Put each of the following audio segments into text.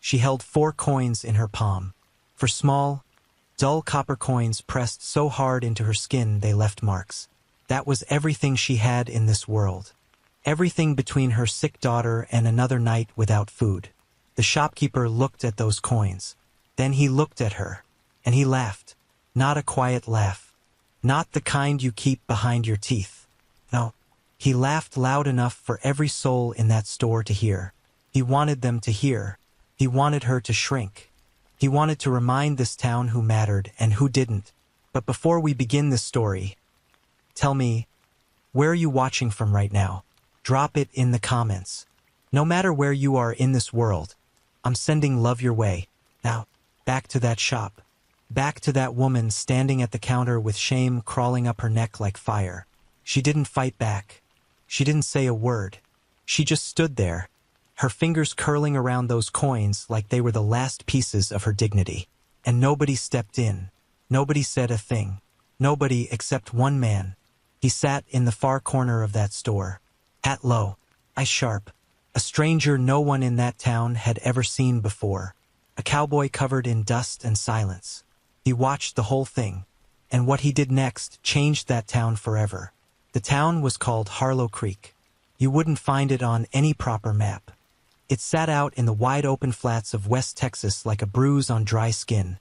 She held 4 coins in her palm. For small, dull copper coins pressed so hard into her skin they left marks. That was everything she had in this world. Everything between her sick daughter and another night without food. The shopkeeper looked at those coins. Then he looked at her, and he laughed. Not a quiet laugh. Not the kind you keep behind your teeth. No, he laughed loud enough for every soul in that store to hear. He wanted them to hear. He wanted her to shrink. He wanted to remind this town who mattered and who didn't. But before we begin this story, tell me, where are you watching from right now? Drop it in the comments. No matter where you are in this world, I'm sending love your way. Now, back to that shop. Back to that woman standing at the counter with shame crawling up her neck like fire. She didn't fight back. She didn't say a word. She just stood there, her fingers curling around those coins like they were the last pieces of her dignity. And nobody stepped in. Nobody said a thing. Nobody except one man. He sat in the far corner of that store. Hat low, eyes sharp. A stranger no one in that town had ever seen before. A cowboy covered in dust and silence. He watched the whole thing. And what he did next changed that town forever. The town was called Harlow Creek. You wouldn't find it on any proper map. It sat out in the wide-open flats of West Texas like a bruise on dry skin.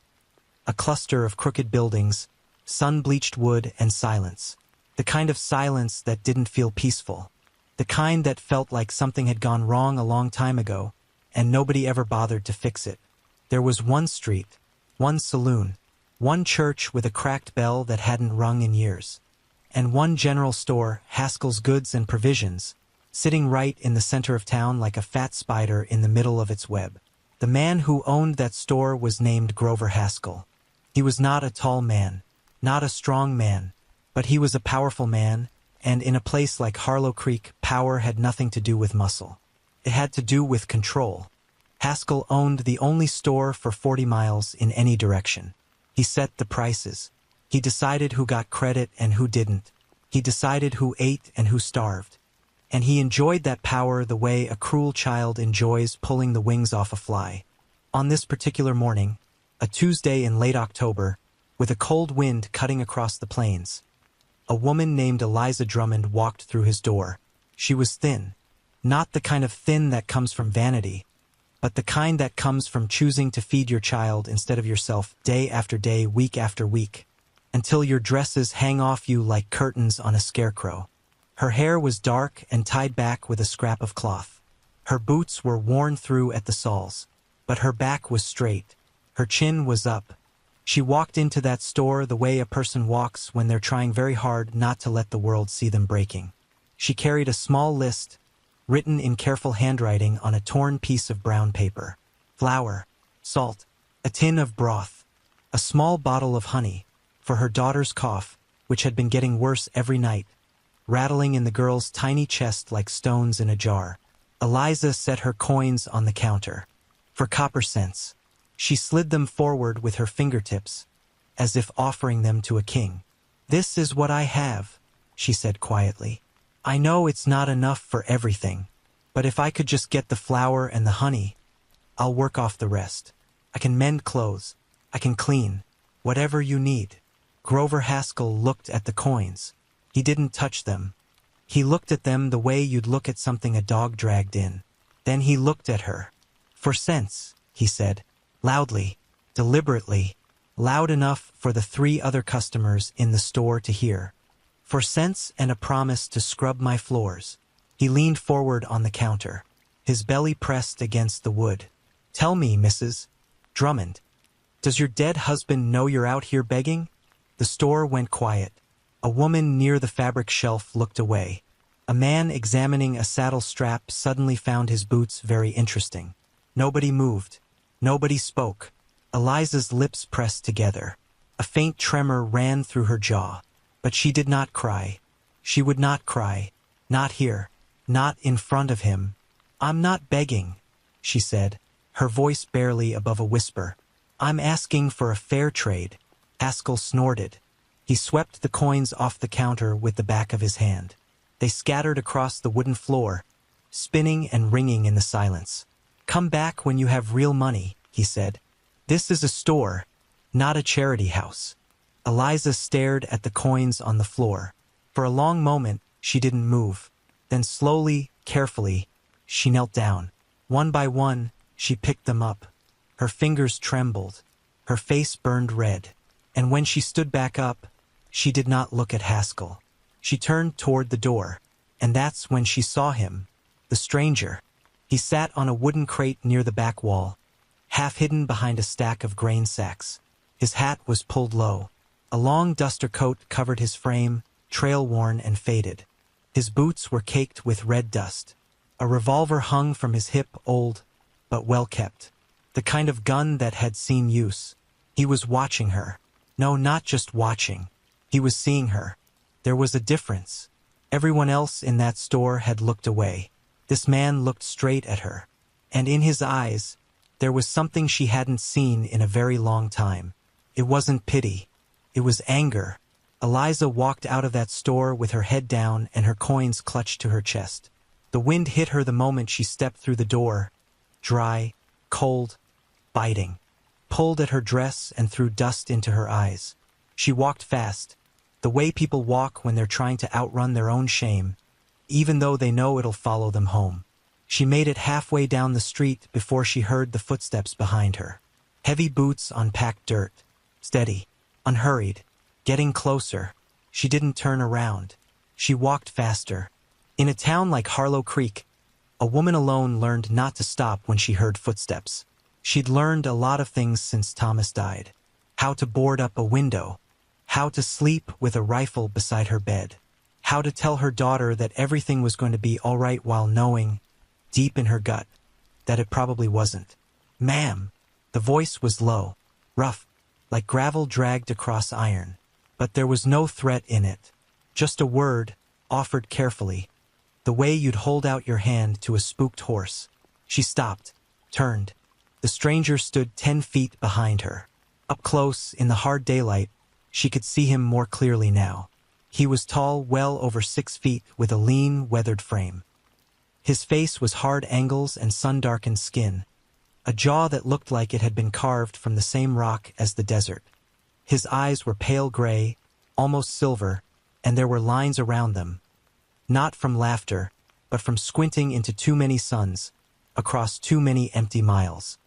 A cluster of crooked buildings, sun-bleached wood, and silence. The kind of silence that didn't feel peaceful. The kind that felt like something had gone wrong a long time ago, and nobody ever bothered to fix it. There was one street, one saloon, one church with a cracked bell that hadn't rung in years, and one general store, Haskell's Goods and Provisions, sitting right in the center of town like a fat spider in the middle of its web. The man who owned that store was named Grover Haskell. He was not a tall man, not a strong man, but he was a powerful man, and in a place like Harlow Creek, power had nothing to do with muscle. It had to do with control. Haskell owned the only store for 40 miles in any direction. He set the prices. He decided who got credit and who didn't. He decided who ate and who starved. And he enjoyed that power the way a cruel child enjoys pulling the wings off a fly. On this particular morning, a Tuesday in late October, with a cold wind cutting across the plains, a woman named Eliza Drummond walked through his door. She was thin. Not the kind of thin that comes from vanity, but the kind that comes from choosing to feed your child instead of yourself day after day, week after week, until your dresses hang off you like curtains on a scarecrow. Her hair was dark and tied back with a scrap of cloth. Her boots were worn through at the soles, but her back was straight. Her chin was up. She walked into that store the way a person walks when they're trying very hard not to let the world see them breaking. She carried a small list, written in careful handwriting on a torn piece of brown paper. Flour, salt, a tin of broth, a small bottle of honey, for her daughter's cough, which had been getting worse every night, rattling in the girl's tiny chest like stones in a jar. Eliza set her coins on the counter. For copper cents. She slid them forward with her fingertips, as if offering them to a king. "This is what I have," she said quietly. "I know it's not enough for everything, but if I could just get the flour and the honey, I'll work off the rest. I can mend clothes. I can clean. Whatever you need." Grover Haskell looked at the coins. He didn't touch them. He looked at them the way you'd look at something a dog dragged in. Then he looked at her. "For cents," he said, loudly, deliberately, loud enough for the 3 other customers in the store to hear. "For cents and a promise to scrub my floors." He leaned forward on the counter, his belly pressed against the wood. "Tell me, Mrs. Drummond, does your dead husband know you're out here begging?" The store went quiet. A woman near the fabric shelf looked away. A man examining a saddle strap suddenly found his boots very interesting. Nobody moved. Nobody spoke. Eliza's lips pressed together. A faint tremor ran through her jaw. But she did not cry. She would not cry. Not here. Not in front of him. "I'm not begging," she said, her voice barely above a whisper. "I'm asking for a fair trade." Haskell snorted. He swept the coins off the counter with the back of his hand. They scattered across the wooden floor, spinning and ringing in the silence. "Come back when you have real money," he said. "This is a store, not a charity house." Eliza stared at the coins on the floor. For a long moment, she didn't move. Then slowly, carefully, she knelt down. One by one, she picked them up. Her fingers trembled. Her face burned red. And when she stood back up, she did not look at Haskell. She turned toward the door, and that's when she saw him, the stranger. He sat on a wooden crate near the back wall, half hidden behind a stack of grain sacks. His hat was pulled low. A long duster coat covered his frame, trail-worn and faded. His boots were caked with red dust. A revolver hung from his hip, old, but well-kept. The kind of gun that had seen use. He was watching her. No, not just watching. He was seeing her. There was a difference. Everyone else in that store had looked away. This man looked straight at her. And in his eyes, there was something she hadn't seen in a very long time. It wasn't pity. It was anger. Eliza walked out of that store with her head down and her coins clutched to her chest. The wind hit her the moment she stepped through the door, dry, cold, biting, pulled at her dress and threw dust into her eyes. She walked fast, the way people walk when they're trying to outrun their own shame, even though they know it'll follow them home. She made it halfway down the street before she heard the footsteps behind her. Heavy boots on packed dirt, steady, unhurried, getting closer. She didn't turn around. She walked faster. In a town like Harlow Creek, a woman alone learned not to stop when she heard footsteps. She'd learned a lot of things since Thomas died. How to board up a window. How to sleep with a rifle beside her bed. How to tell her daughter that everything was going to be all right while knowing, deep in her gut, that it probably wasn't. "Ma'am." The voice was low, rough, like gravel dragged across iron. But there was no threat in it. Just a word, offered carefully. The way you'd hold out your hand to a spooked horse. She stopped, turned. The stranger stood 10 feet behind her. Up close, in the hard daylight, she could see him more clearly now. He was tall, well over 6 feet, with a lean, weathered frame. His face was hard angles and sun-darkened skin, a jaw that looked like it had been carved from the same rock as the desert. His eyes were pale gray, almost silver, and there were lines around them, not from laughter, but from squinting into too many suns, across too many empty miles.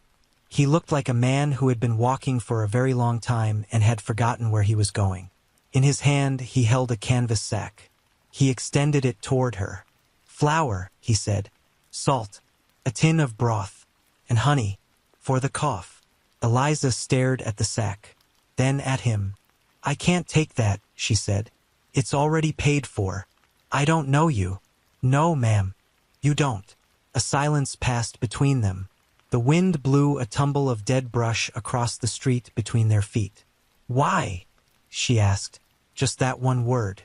He looked like a man who had been walking for a very long time and had forgotten where he was going. In his hand, he held a canvas sack. He extended it toward her. "Flour," he said, "salt, a tin of broth, and honey, for the cough." Eliza stared at the sack, then at him. "I can't take that," she said. "It's already paid for. I don't know you." "No, ma'am, you don't." A silence passed between them. The wind blew a tumble of dead brush across the street between their feet. "Why?" she asked. Just that one word.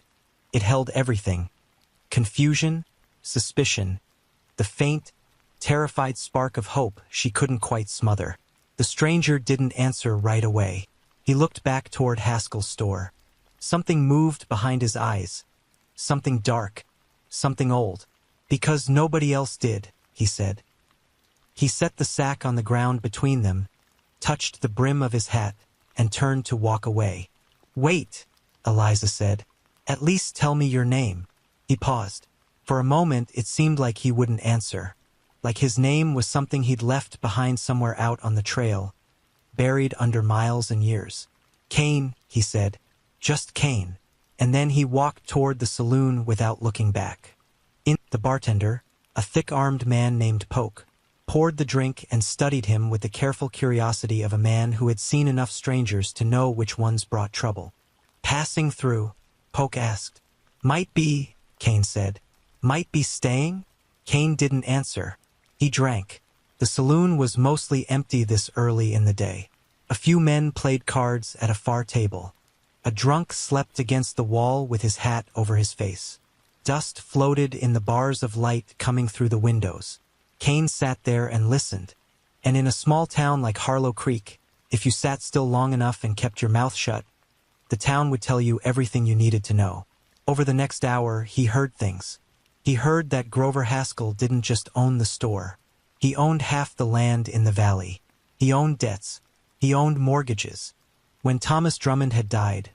It held everything. Confusion, suspicion, the faint, terrified spark of hope she couldn't quite smother. The stranger didn't answer right away. He looked back toward Haskell's store. Something moved behind his eyes. Something dark. Something old. "Because nobody else did," he said. He set the sack on the ground between them, touched the brim of his hat, and turned to walk away. "Wait," Eliza said. "At least tell me your name." He paused. For a moment it seemed like he wouldn't answer, like his name was something he'd left behind somewhere out on the trail, buried under miles and years. "Kane," he said. "Just Kane." And then he walked toward the saloon without looking back. The bartender, a thick-armed man named Poke, poured the drink and studied him with the careful curiosity of a man who had seen enough strangers to know which ones brought trouble. "Passing through?" Poke asked. "Might be," Kane said. "Might be staying?" Kane didn't answer. He drank. The saloon was mostly empty this early in the day. A few men played cards at a far table. A drunk slept against the wall with his hat over his face. Dust floated in the bars of light coming through the windows. Kane sat there and listened. And in a small town like Harlow Creek, if you sat still long enough and kept your mouth shut, the town would tell you everything you needed to know. Over the next hour, he heard things. He heard that Grover Haskell didn't just own the store. He owned half the land in the valley. He owned debts. He owned mortgages. When Thomas Drummond had died,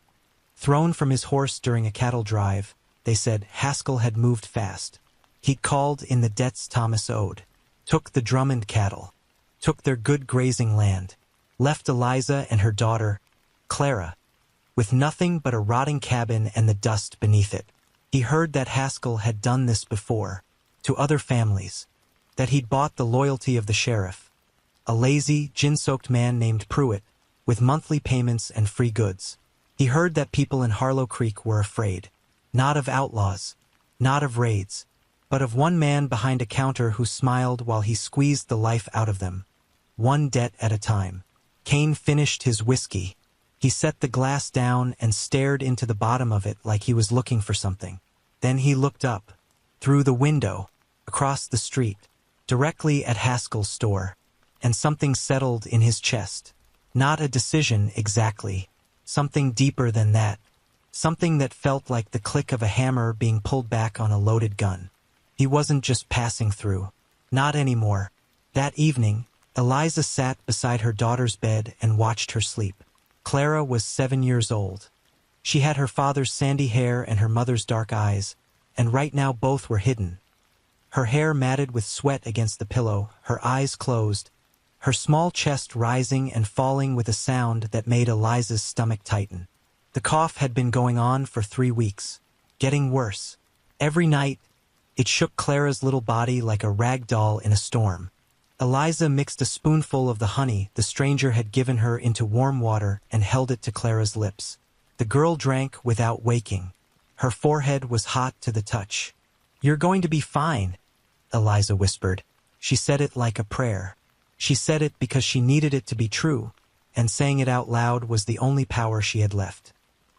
thrown from his horse during a cattle drive, they said Haskell had moved fast. He'd called in the debts Thomas owed, took the Drummond cattle, took their good grazing land, left Eliza and her daughter, Clara, with nothing but a rotting cabin and the dust beneath it. He heard that Haskell had done this before, to other families, that he'd bought the loyalty of the sheriff, a lazy, gin-soaked man named Pruitt, with monthly payments and free goods. He heard that people in Harlow Creek were afraid, not of outlaws, not of raids, but of one man behind a counter who smiled while he squeezed the life out of them, one debt at a time. Kane finished his whiskey. He set the glass down and stared into the bottom of it like he was looking for something. Then he looked up, through the window, across the street, directly at Haskell's store, and something settled in his chest. Not a decision exactly, something deeper than that, something that felt like the click of a hammer being pulled back on a loaded gun. He wasn't just passing through. Not anymore. That evening, Eliza sat beside her daughter's bed and watched her sleep. Clara was 7 years old. She had her father's sandy hair and her mother's dark eyes, and right now both were hidden. Her hair matted with sweat against the pillow, her eyes closed, her small chest rising and falling with a sound that made Eliza's stomach tighten. The cough had been going on for 3 weeks, getting worse. Every night, it shook Clara's little body like a rag doll in a storm. Eliza mixed a spoonful of the honey the stranger had given her into warm water and held it to Clara's lips. The girl drank without waking. Her forehead was hot to the touch. "You're going to be fine," Eliza whispered. She said it like a prayer. She said it because she needed it to be true, and saying it out loud was the only power she had left.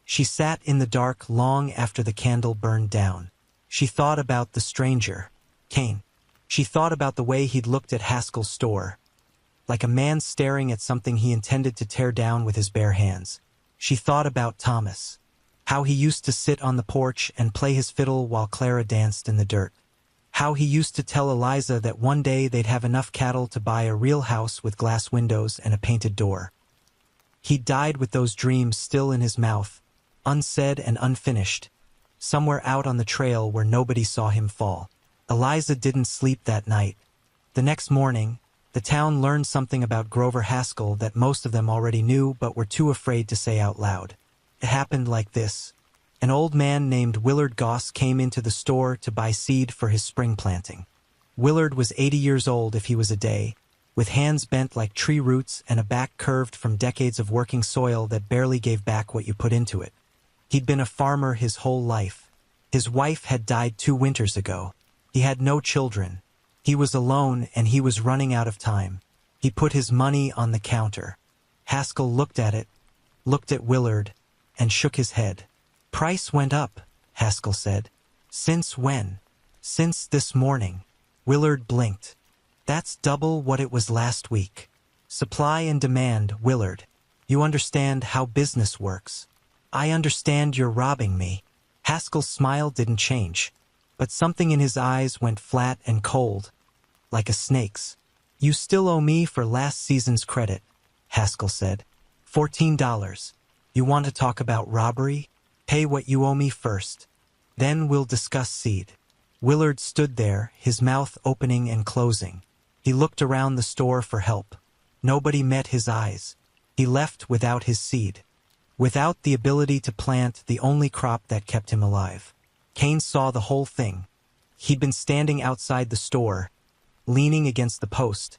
She sat in the dark long after the candle burned down. She thought about the stranger, Kane. She thought about the way he'd looked at Haskell's store, like a man staring at something he intended to tear down with his bare hands. She thought about Thomas, how he used to sit on the porch and play his fiddle while Clara danced in the dirt. How he used to tell Eliza that one day they'd have enough cattle to buy a real house with glass windows and a painted door. He died with those dreams still in his mouth, unsaid and unfinished, somewhere out on the trail where nobody saw him fall. Eliza didn't sleep that night. The next morning, the town learned something about Grover Haskell that most of them already knew but were too afraid to say out loud. It happened like this. An old man named Willard Goss came into the store to buy seed for his spring planting. Willard was 80 years old if he was a day, with hands bent like tree roots and a back curved from decades of working soil that barely gave back what you put into it. He'd been a farmer his whole life. His wife had died 2 winters ago. He had no children. He was alone and he was running out of time. He put his money on the counter. Haskell looked at it, looked at Willard, and shook his head. "Price went up," Haskell said. "Since when?" "Since this morning." Willard blinked. "That's double what it was last week." "Supply and demand, Willard. You understand how business works." "I understand you're robbing me." Haskell's smile didn't change, but something in his eyes went flat and cold, like a snake's. "You still owe me for last season's credit," Haskell said. $14. "You want to talk about robbery? Pay what you owe me first. Then we'll discuss seed." Willard stood there, his mouth opening and closing. He looked around the store for help. Nobody met his eyes. He left without his seed, without the ability to plant the only crop that kept him alive. Kane saw the whole thing. He'd been standing outside the store, leaning against the post,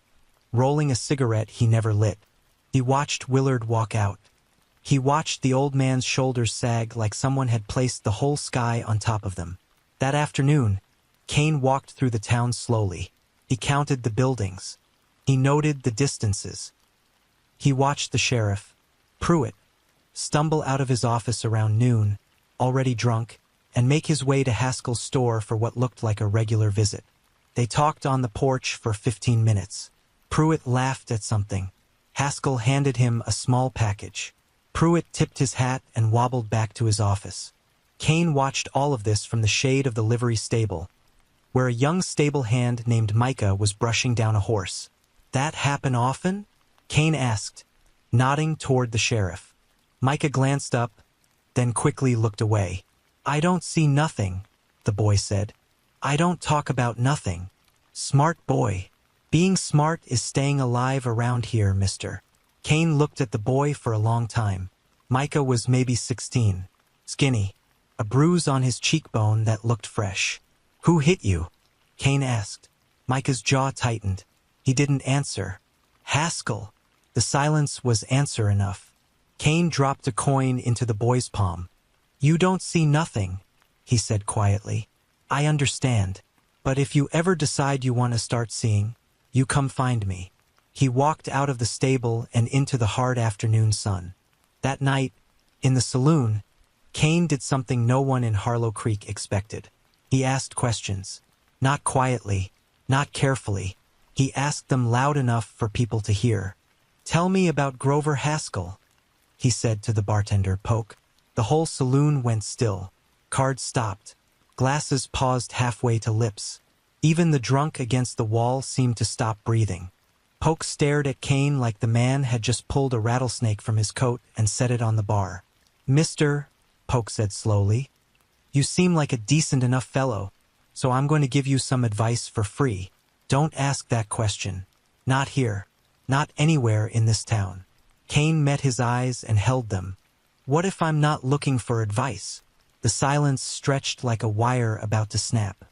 rolling a cigarette he never lit. He watched Willard walk out. He watched the old man's shoulders sag like someone had placed the whole sky on top of them. That afternoon, Kane walked through the town slowly. He counted the buildings. He noted the distances. He watched the sheriff, Pruitt, stumble out of his office around noon, already drunk, and make his way to Haskell's store for what looked like a regular visit. They talked on the porch for 15 minutes. Pruitt laughed at something. Haskell handed him a small package. Pruitt tipped his hat and wobbled back to his office. Kane watched all of this from the shade of the livery stable, where a young stable hand named Micah was brushing down a horse. "That happen often?" Kane asked, nodding toward the sheriff. Micah glanced up, then quickly looked away. "I don't see nothing," the boy said. "I don't talk about nothing." "Smart boy. Being smart is staying alive around here, mister." Kane looked at the boy for a long time. Micah was maybe 16. Skinny. A bruise on his cheekbone that looked fresh. "Who hit you?" Kane asked. Micah's jaw tightened. He didn't answer. "Haskell." The silence was answer enough. Kane dropped a coin into the boy's palm. "You don't see nothing," he said quietly. "I understand. But if you ever decide you want to start seeing, you come find me." He walked out of the stable and into the hard afternoon sun. That night, in the saloon, Kane did something no one in Harlow Creek expected. He asked questions. Not quietly, not carefully. He asked them loud enough for people to hear. "Tell me about Grover Haskell," he said to the bartender, Poke. The whole saloon went still. Cards stopped. Glasses paused halfway to lips. Even the drunk against the wall seemed to stop breathing. Poke stared at Kane like the man had just pulled a rattlesnake from his coat and set it on the bar. "Mister," Poke said slowly, "you seem like a decent enough fellow, so I'm going to give you some advice for free. Don't ask that question. Not here. Not anywhere in this town." Kane met his eyes and held them. "What if I'm not looking for advice?" The silence stretched like a wire about to snap.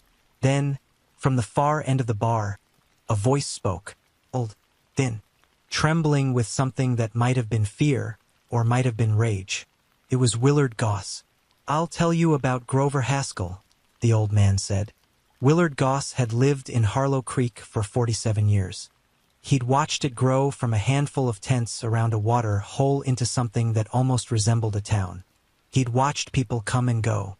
Then, from the far end of the bar, a voice spoke. Old, thin, trembling with something that might have been fear or might have been rage. It was Willard Goss. "I'll tell you about Grover Haskell," the old man said. Willard Goss had lived in Harlow Creek for 47 years. He'd watched it grow from a handful of tents around a water hole into something that almost resembled a town. He'd watched people come and go.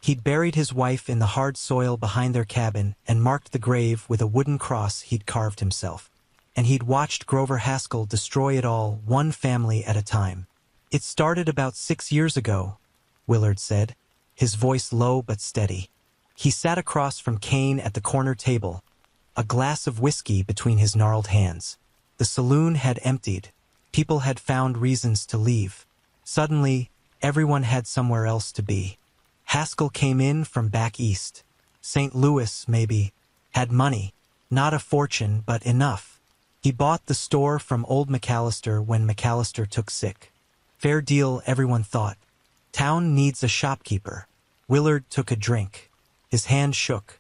He'd buried his wife in the hard soil behind their cabin and marked the grave with a wooden cross he'd carved himself. And he'd watched Grover Haskell destroy it all, one family at a time. "It started about 6 years ago," Willard said, his voice low but steady. He sat across from Kane at the corner table, a glass of whiskey between his gnarled hands. The saloon had emptied. People had found reasons to leave. Suddenly, everyone had somewhere else to be. Haskell came in from back east. St. Louis, maybe. Had money. Not a fortune, but enough. He bought the store from old McAllister when McAllister took sick. Fair deal, everyone thought. Town needs a shopkeeper. Willard took a drink. His hand shook.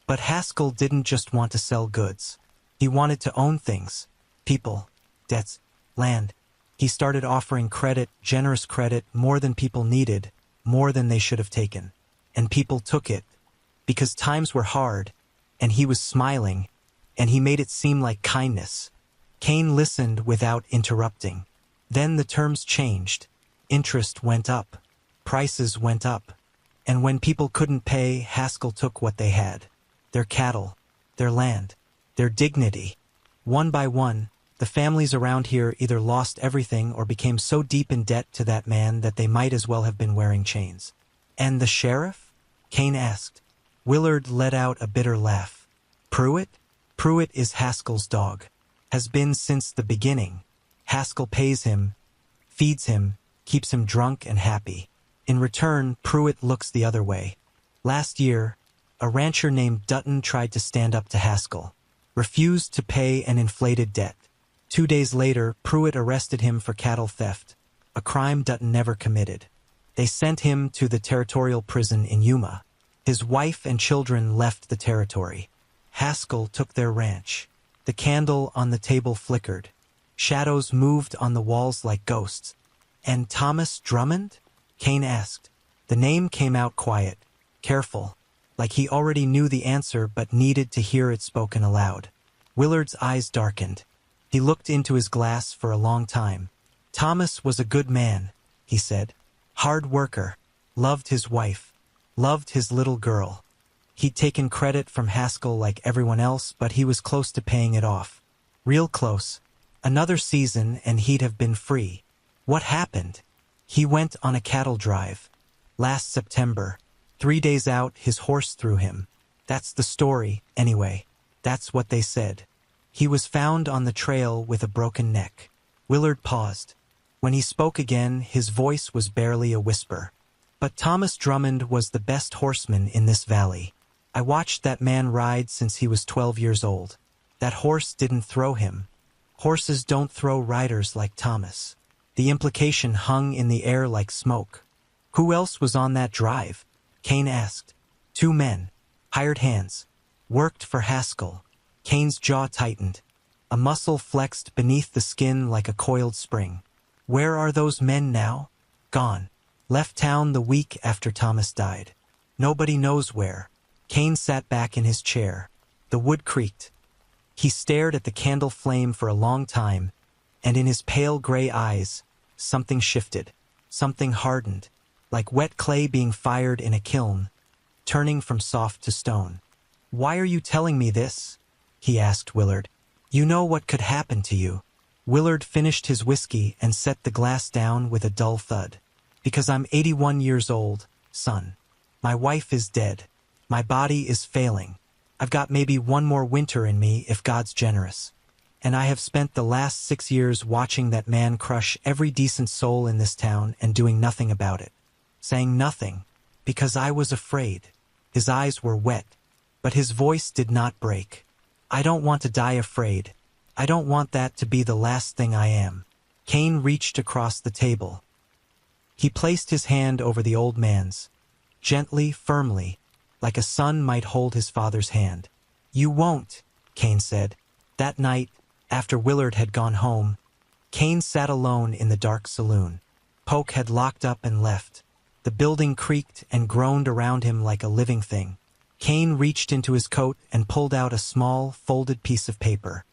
But Haskell didn't just want to sell goods. He wanted to own things. People. Debts. Land. He started offering credit, generous credit, more than people needed, more than they should have taken. And people took it. Because times were hard, and he was smiling, and he made it seem like kindness. Kane listened without interrupting. Then the terms changed. Interest went up. Prices went up. And when people couldn't pay, Haskell took what they had. Their cattle, their land, their dignity. One by one, the families around here either lost everything or became so deep in debt to that man that they might as well have been wearing chains. "And the sheriff?" Kane asked. Willard let out a bitter laugh. "Pruitt? Pruitt is Haskell's dog. Has been since the beginning. Haskell pays him, feeds him, keeps him drunk and happy. In return, Pruitt looks the other way. Last year, a rancher named Dutton tried to stand up to Haskell, refused to pay an inflated debt. 2 days later, Pruitt arrested him for cattle theft, a crime Dutton never committed. They sent him to the territorial prison in Yuma. His wife and children left the territory. Haskell took their ranch. The candle on the table flickered. Shadows moved on the walls like ghosts. "And Thomas Drummond?" Kane asked. The name came out quiet, careful, like he already knew the answer but needed to hear it spoken aloud. Willard's eyes darkened. He looked into his glass for a long time. "Thomas was a good man," he said. "Hard worker. Loved his wife. Loved his little girl. He'd taken credit from Haskell like everyone else, but he was close to paying it off. Real close. Another season and he'd have been free. What happened? He went on a cattle drive. Last September. 3 days out, his horse threw him. That's the story, anyway. That's what they said. He was found on the trail with a broken neck. Willard paused. When he spoke again, his voice was barely a whisper. But Thomas Drummond was the best horseman in this valley. I watched that man ride since he was 12 years old. That horse didn't throw him. Horses don't throw riders like Thomas. The implication hung in the air like smoke. Who else was on that drive? Kane asked. 2 men. Hired hands. Worked for Haskell. Kane's jaw tightened. A muscle flexed beneath the skin like a coiled spring. Where are those men now? Gone. Left town the week after Thomas died. Nobody knows where. Kane sat back in his chair. The wood creaked. He stared at the candle flame for a long time, and in his pale gray eyes, something shifted. Something hardened, like wet clay being fired in a kiln, turning from soft to stone. Why are you telling me this? He asked Willard. You know what could happen to you. Willard finished his whiskey and set the glass down with a dull thud. Because I'm 81 years old, son. My wife is dead. My body is failing. I've got maybe one more winter in me if God's generous. And I have spent the last 6 years watching that man crush every decent soul in this town and doing nothing about it. Saying nothing, because I was afraid. His eyes were wet, but his voice did not break. I don't want to die afraid. I don't want that to be the last thing I am. Kane reached across the table. He placed his hand over the old man's, gently, firmly, like a son might hold his father's hand. You won't, Kane said. That night, after Willard had gone home, Kane sat alone in the dark saloon. Polk had locked up and left. The building creaked and groaned around him like a living thing. Kane reached into his coat and pulled out a small, folded piece of paper.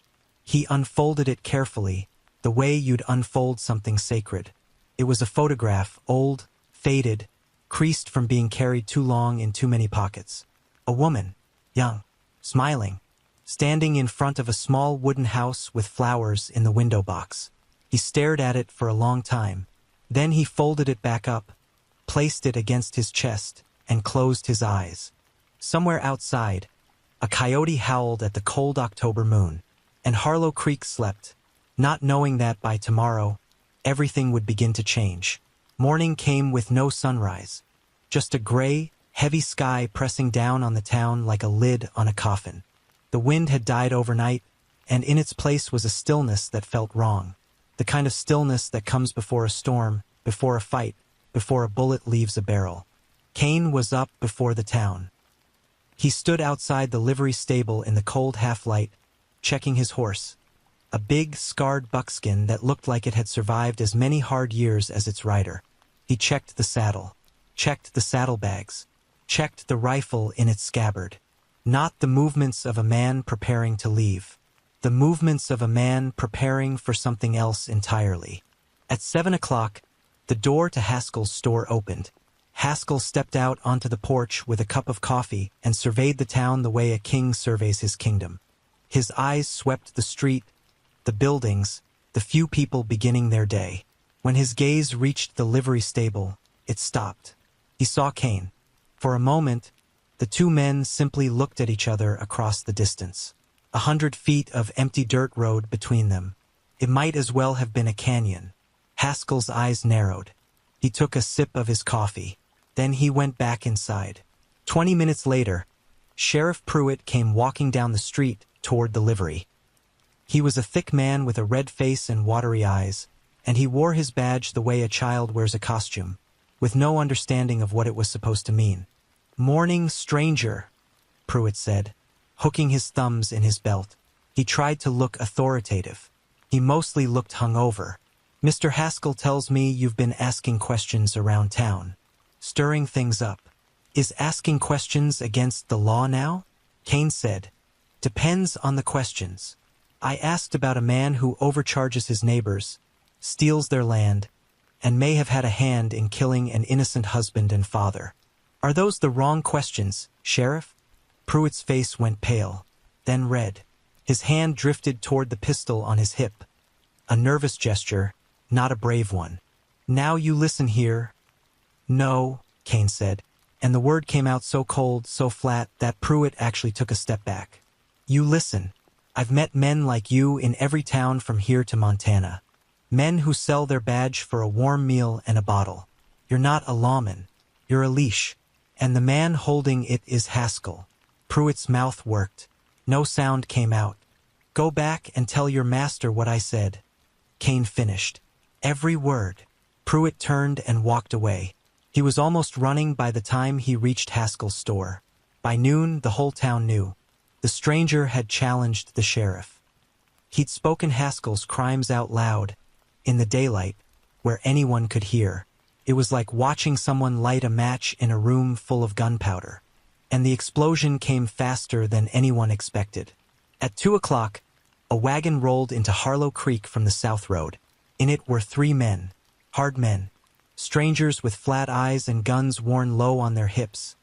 He unfolded it carefully, the way you'd unfold something sacred. It was a photograph, old, faded, creased from being carried too long in too many pockets. A woman, young, smiling, standing in front of a small wooden house with flowers in the window box. He stared at it for a long time. Then he folded it back up, placed it against his chest, and closed his eyes. Somewhere outside, a coyote howled at the cold October moon, and Harlow Creek slept, not knowing that by tomorrow, everything would begin to change. Morning came with no sunrise, just a gray, heavy sky pressing down on the town like a lid on a coffin. The wind had died overnight, and in its place was a stillness that felt wrong, the kind of stillness that comes before a storm, before a fight, before a bullet leaves a barrel. Kane was up before the town. He stood outside the livery stable in the cold half-light, checking his horse, a big, scarred buckskin that looked like it had survived as many hard years as its rider. He checked the saddle, checked the saddlebags, checked the rifle in its scabbard. Not the movements of a man preparing to leave. The movements of a man preparing for something else entirely. At 7 o'clock, the door to Haskell's store opened. Haskell stepped out onto the porch with a cup of coffee and surveyed the town the way a king surveys his kingdom. His eyes swept the street, the buildings, the few people beginning their day. When his gaze reached the livery stable, it stopped. He saw Kane. For a moment, the 2 men simply looked at each other across the distance. 100 feet of empty dirt road between them. It might as well have been a canyon. Haskell's eyes narrowed. He took a sip of his coffee. Then he went back inside. 20 minutes later, Sheriff Pruitt came walking down the street toward the livery. He was a thick man with a red face and watery eyes, and he wore his badge the way a child wears a costume, with no understanding of what it was supposed to mean. "Morning, stranger," Pruitt said, hooking his thumbs in his belt. He tried to look authoritative. He mostly looked hungover. "Mr. Haskell tells me you've been asking questions around town, stirring things up. Is asking questions against the law now?" Kane said, "Depends on the questions. I asked about a man who overcharges his neighbors, steals their land, and may have had a hand in killing an innocent husband and father. Are those the wrong questions, Sheriff?" Pruitt's face went pale, then red. His hand drifted toward the pistol on his hip. A nervous gesture, not a brave one. "Now you listen here." "No," Kane said. and the word came out so cold, so flat, that Pruitt actually took a step back. You listen. I've met men like you in every town from here to Montana. Men who sell their badge for a warm meal and a bottle. You're not a lawman. You're a leash. And the man holding it is Haskell. Pruitt's mouth worked. No sound came out. Go back and tell your master what I said. Kane finished. Every word. Pruitt turned and walked away. He was almost running by the time he reached Haskell's store. By noon, the whole town knew. The stranger had challenged the sheriff. He'd spoken Haskell's crimes out loud, in the daylight, where anyone could hear. It was like watching someone light a match in a room full of gunpowder. And the explosion came faster than anyone expected. At 2 o'clock, a wagon rolled into Harlow Creek from the South Road. In it were 3 men, hard men, strangers with flat eyes and guns worn low on their hips.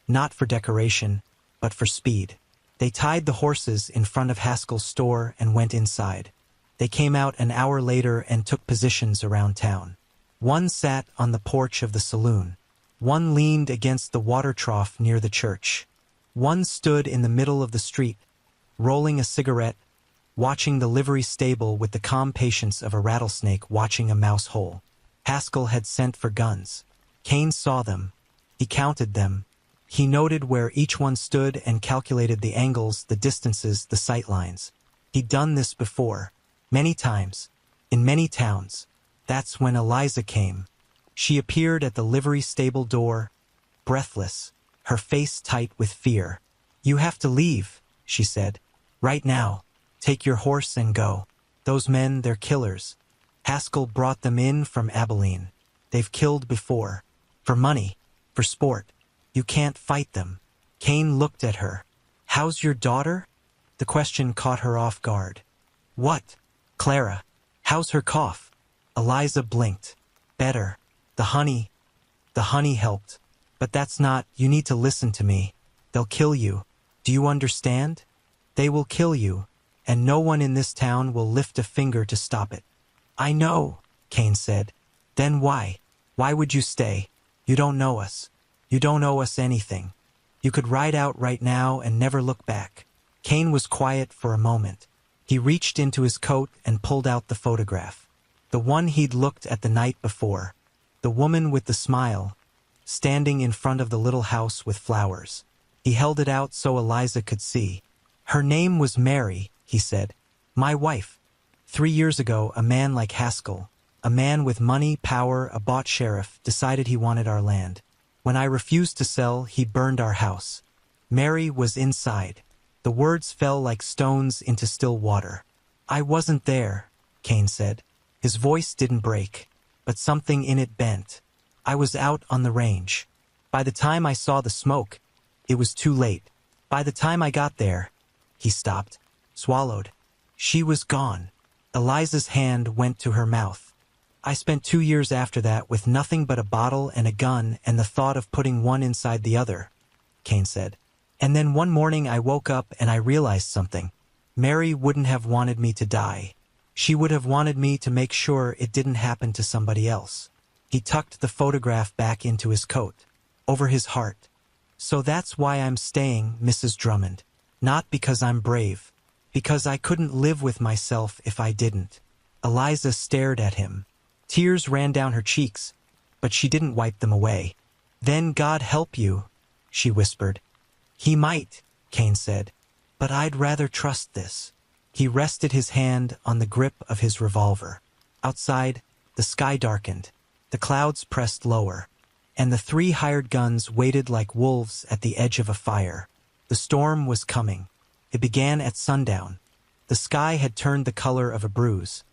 Not for decoration, but for speed. They tied the horses in front of Haskell's store and went inside. They came out an hour later and took positions around town. One sat on the porch of the saloon. One leaned against the water trough near the church. One stood in the middle of the street, rolling a cigarette, watching the livery stable with the calm patience of a rattlesnake watching a mouse hole. Haskell had sent for guns. Kane saw them. He counted them. He noted where each one stood and calculated the angles, the distances, the sight lines. He'd done this before, many times, in many towns. That's when Eliza came. She appeared at the livery stable door, breathless, her face tight with fear. You have to leave, she said. Right now. Take your horse and go. Those men, they're killers. Haskell brought them in from Abilene. They've killed before. For money. For sport. You can't fight them. Kane looked at her. How's your daughter? The question caught her off guard. What? Clara. How's her cough? Eliza blinked. Better. The honey helped. But that's not, you need to listen to me. They'll kill you. Do you understand? They will kill you, and no one in this town will lift a finger to stop it. I know, Kane said. Then why? Why would you stay? You don't know us. You don't owe us anything. You could ride out right now and never look back. Kane was quiet for a moment. He reached into his coat and pulled out the photograph. The one he'd looked at the night before. The woman with the smile, standing in front of the little house with flowers. He held it out so Eliza could see. Her name was Mary, he said. My wife. 3 years ago, a man like Haskell, a man with money, power, a bought sheriff, decided he wanted our land. When I refused to sell, he burned our house. Mary was inside. The words fell like stones into still water. I wasn't there, Kane said. His voice didn't break, but something in it bent. I was out on the range. By the time I saw the smoke, it was too late. By the time I got there, he stopped, swallowed. She was gone. Eliza's hand went to her mouth. I spent 2 years after that with nothing but a bottle and a gun and the thought of putting one inside the other, Kane said. And then one morning I woke up and I realized something. Mary wouldn't have wanted me to die. She would have wanted me to make sure it didn't happen to somebody else. He tucked the photograph back into his coat, over his heart. So that's why I'm staying, Mrs. Drummond. Not because I'm brave. Because I couldn't live with myself if I didn't. Eliza stared at him. Tears ran down her cheeks, but she didn't wipe them away. Then God help you, she whispered. He might, Kane said, but I'd rather trust this. He rested his hand on the grip of his revolver. Outside, the sky darkened. The clouds pressed lower, and the 3 hired guns waited like wolves at the edge of a fire. The storm was coming. It began at sundown. The sky had turned the color of a bruise,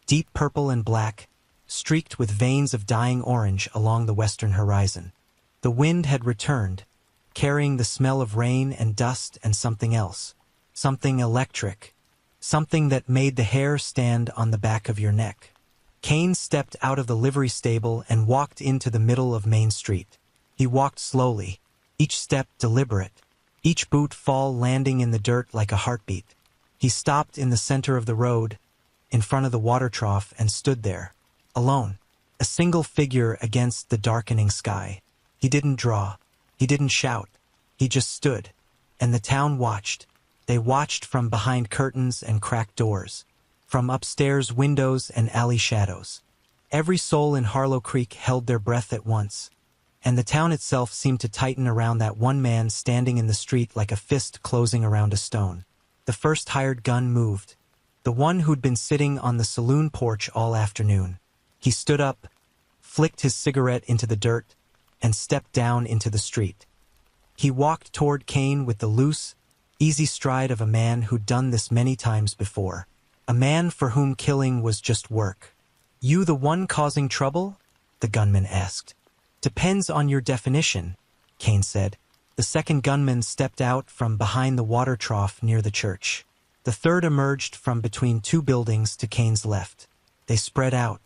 deep purple and black, streaked with veins of dying orange along the western horizon. The wind had returned, carrying the smell of rain and dust and something else, something electric, something that made the hair stand on the back of your neck. Kane stepped out of the livery stable and walked into the middle of Main Street. He walked slowly, each step deliberate, each boot fall landing in the dirt like a heartbeat. He stopped in the center of the road, in front of the water trough, and stood there, alone, a single figure against the darkening sky. He didn't draw. He didn't shout. He just stood. And the town watched. They watched from behind curtains and cracked doors, from upstairs windows and alley shadows. Every soul in Harlow Creek held their breath at once, and the town itself seemed to tighten around that one man standing in the street like a fist closing around a stone. The first hired gun moved. The one who'd been sitting on the saloon porch all afternoon. He stood up, flicked his cigarette into the dirt, and stepped down into the street. He walked toward Kane with the loose, easy stride of a man who'd done this many times before. A man for whom killing was just work. "You the one causing trouble?" the gunman asked. "Depends on your definition," Kane said. The second gunman stepped out from behind the water trough near the church. The third emerged from between two buildings to Kane's left. They spread out.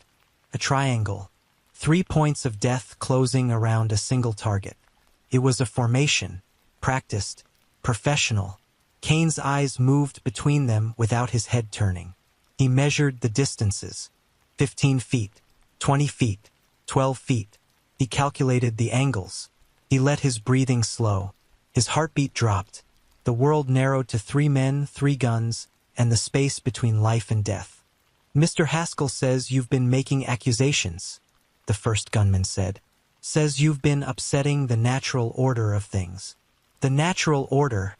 A triangle. 3 points of death closing around a single target. It was a formation. Practiced. Professional. Kane's eyes moved between them without his head turning. He measured the distances. 15 feet. 20 feet. 12 feet. He calculated the angles. He let his breathing slow. His heartbeat dropped. The world narrowed to 3 men, 3 guns, and the space between life and death. "Mr. Haskell says you've been making accusations," the first gunman said. "Says you've been upsetting the natural order of things." "The natural order,"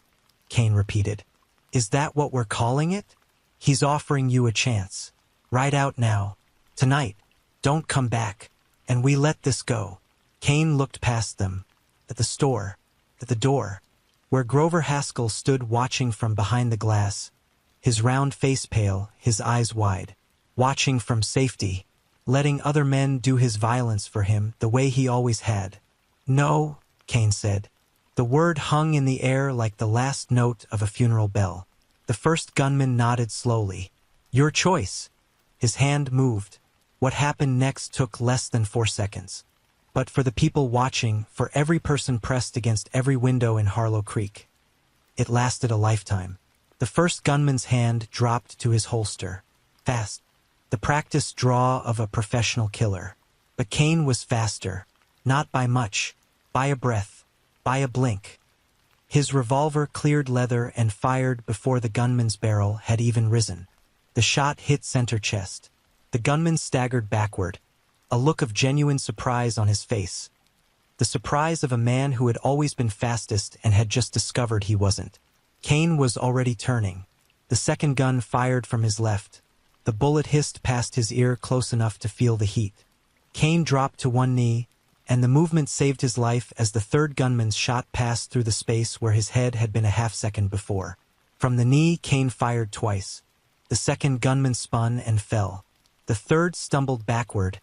Kane repeated. "Is that what we're calling it?" "He's offering you a chance. Right out now. Tonight. Don't come back. And we let this go." Kane looked past them. At the store. At the door. Where Grover Haskell stood watching from behind the glass. His round face pale, his eyes wide. Watching from safety. Letting other men do his violence for him the way he always had. "No," Kane said. The word hung in the air like the last note of a funeral bell. The first gunman nodded slowly. "Your choice." His hand moved. What happened next took less than 4 seconds. But for the people watching, for every person pressed against every window in Harlow Creek, it lasted a lifetime. The first gunman's hand dropped to his holster. Fast. The practiced draw of a professional killer. But Kane was faster. Not by much. By a breath. By a blink. His revolver cleared leather and fired before the gunman's barrel had even risen. The shot hit center chest. The gunman staggered backward, a look of genuine surprise on his face. The surprise of a man who had always been fastest and had just discovered he wasn't. Kane was already turning. The second gun fired from his left. The bullet hissed past his ear close enough to feel the heat. Kane dropped to one knee, and the movement saved his life as the third gunman's shot passed through the space where his head had been a half-second before. From the knee, Kane fired twice. The second gunman spun and fell. The third stumbled backward,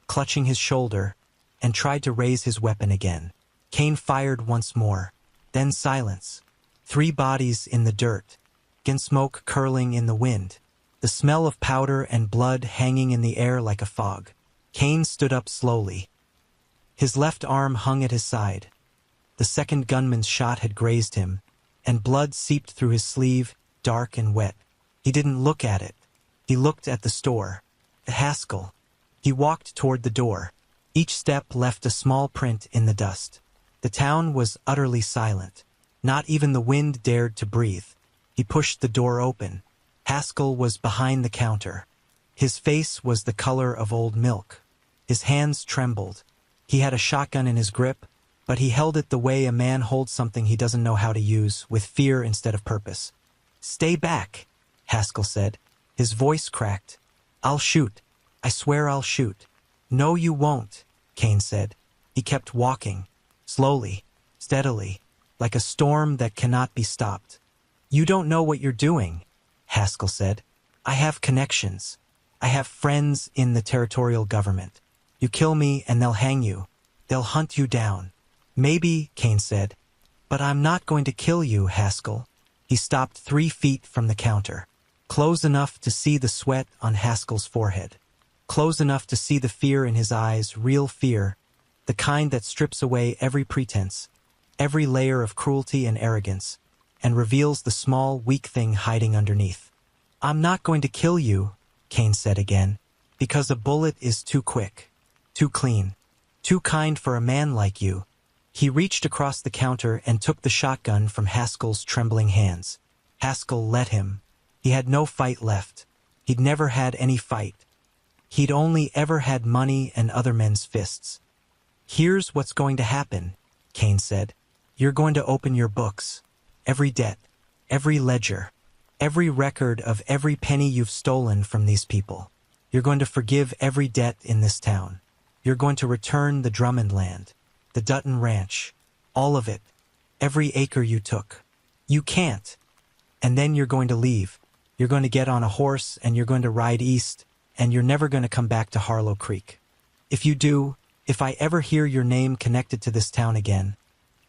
clutching his shoulder, and tried to raise his weapon again. Kane fired once more. Then silence. 3 bodies in the dirt. Gun smoke curling in the wind. The smell of powder and blood hanging in the air like a fog. Kane stood up slowly. His left arm hung at his side. The second gunman's shot had grazed him, and blood seeped through his sleeve, dark and wet. He didn't look at it. He looked at the store. At Haskell. He walked toward the door. Each step left a small print in the dust. The town was utterly silent. Not even the wind dared to breathe. He pushed the door open. Haskell was behind the counter. His face was the color of old milk. His hands trembled. He had a shotgun in his grip, but he held it the way a man holds something he doesn't know how to use, with fear instead of purpose. "Stay back," Haskell said. His voice cracked. "I'll shoot. I swear I'll shoot." "No, you won't," Kane said. He kept walking, slowly, steadily, like a storm that cannot be stopped. "You don't know what you're doing," Haskell said. "I have connections. I have friends in the territorial government. You kill me and they'll hang you. They'll hunt you down." "Maybe," Kane said. "But I'm not going to kill you, Haskell." He stopped 3 feet from the counter, close enough to see the sweat on Haskell's forehead, close enough to see the fear in his eyes, real fear, the kind that strips away every pretense, every layer of cruelty and arrogance, and reveals the small, weak thing hiding underneath. "I'm not going to kill you," Kane said again, "because a bullet is too quick, too clean, too kind for a man like you." He reached across the counter and took the shotgun from Haskell's trembling hands. Haskell let him. He had no fight left. He'd never had any fight. He'd only ever had money and other men's fists. "Here's what's going to happen," Kane said. "You're going to open your books. Every debt, every ledger, every record of every penny you've stolen from these people. You're going to forgive every debt in this town. You're going to return the Drummond land, the Dutton Ranch, all of it, every acre you took. You can't. And then you're going to leave. You're going to get on a horse and you're going to ride east, and you're never going to come back to Harlow Creek. If you do, if I ever hear your name connected to this town again,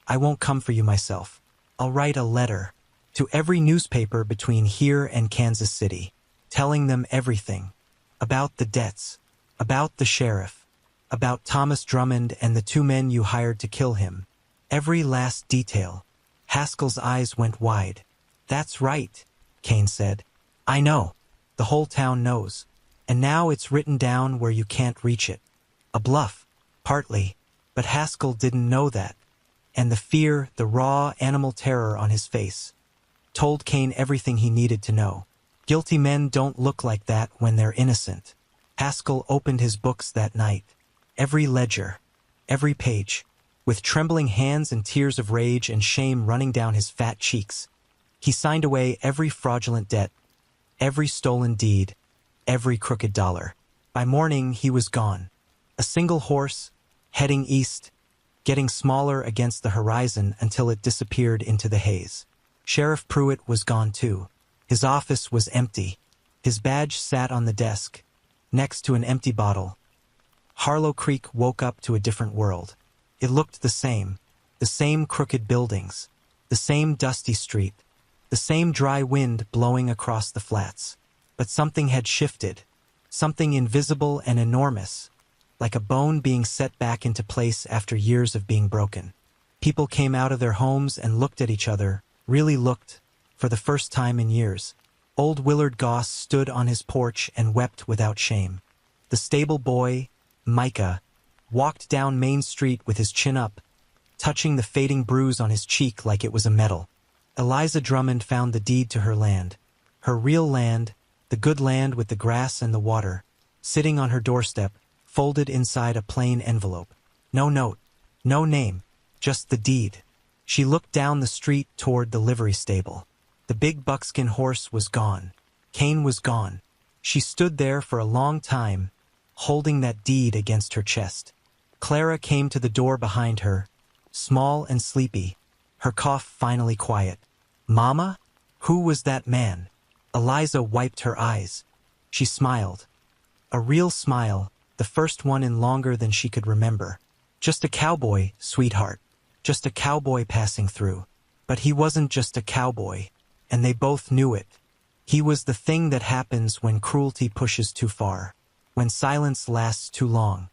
I won't come for you myself. I'll write a letter to every newspaper between here and Kansas City, telling them everything about the debts, about the sheriff, about Thomas Drummond and the 2 men you hired to kill him. Every last detail." Haskell's eyes went wide. "That's right," Kane said. "I know. The whole town knows. And now it's written down where you can't reach it." A bluff, partly, but Haskell didn't know that. And the fear, the raw animal terror on his face, told Kane everything he needed to know. Guilty men don't look like that when they're innocent. Haskell opened his books that night. Every ledger, every page, with trembling hands and tears of rage and shame running down his fat cheeks. He signed away every fraudulent debt, every stolen deed, every crooked dollar. By morning, he was gone. A single horse, heading east, getting smaller against the horizon until it disappeared into the haze. Sheriff Pruitt was gone too. His office was empty. His badge sat on the desk, next to an empty bottle. Harlow Creek woke up to a different world. It looked the same crooked buildings, the same dusty street, the same dry wind blowing across the flats. But something had shifted, something invisible and enormous, like a bone being set back into place after years of being broken. People came out of their homes and looked at each other, really looked, for the first time in years. Old Willard Goss stood on his porch and wept without shame. The stable boy, Micah, walked down Main Street with his chin up, touching the fading bruise on his cheek like it was a medal. Eliza Drummond found the deed to her land, her real land, the good land with the grass and the water, sitting on her doorstep, folded inside a plain envelope. No note, no name, just the deed. She looked down the street toward the livery stable. The big buckskin horse was gone. Kane was gone. She stood there for a long time, holding that deed against her chest. Clara came to the door behind her, small and sleepy, her cough finally quiet. "Mama? Who was that man?" Eliza wiped her eyes. She smiled. A real smile, the first one in longer than she could remember. "Just a cowboy, sweetheart. Just a cowboy passing through." But he wasn't just a cowboy, and they both knew it. He was the thing that happens when cruelty pushes too far, when silence lasts too long,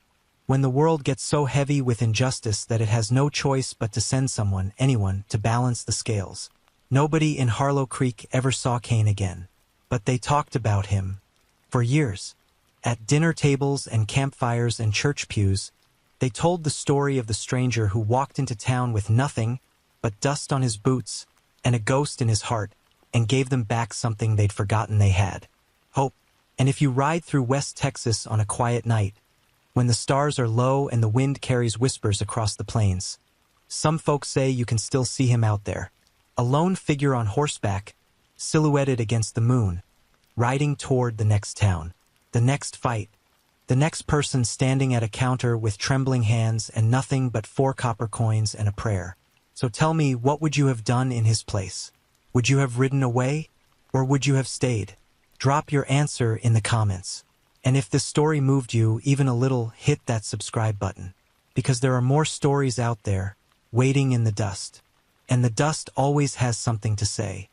when the world gets so heavy with injustice that it has no choice but to send someone, anyone, to balance the scales. Nobody in Harlow Creek ever saw Kane again, but they talked about him for years. At dinner tables and campfires and church pews, they told the story of the stranger who walked into town with nothing but dust on his boots and a ghost in his heart, and gave them back something they'd forgotten they had: hope. And if you ride through West Texas on a quiet night, when the stars are low and the wind carries whispers across the plains, some folks say you can still see him out there, a lone figure on horseback, silhouetted against the moon, riding toward the next town, the next fight, the next person standing at a counter with trembling hands and nothing but 4 copper coins and a prayer. So tell me, what would you have done in his place? Would you have ridden away, or would you have stayed? Drop your answer in the comments. And if this story moved you even a little, hit that subscribe button, because there are more stories out there, waiting in the dust. And the dust always has something to say.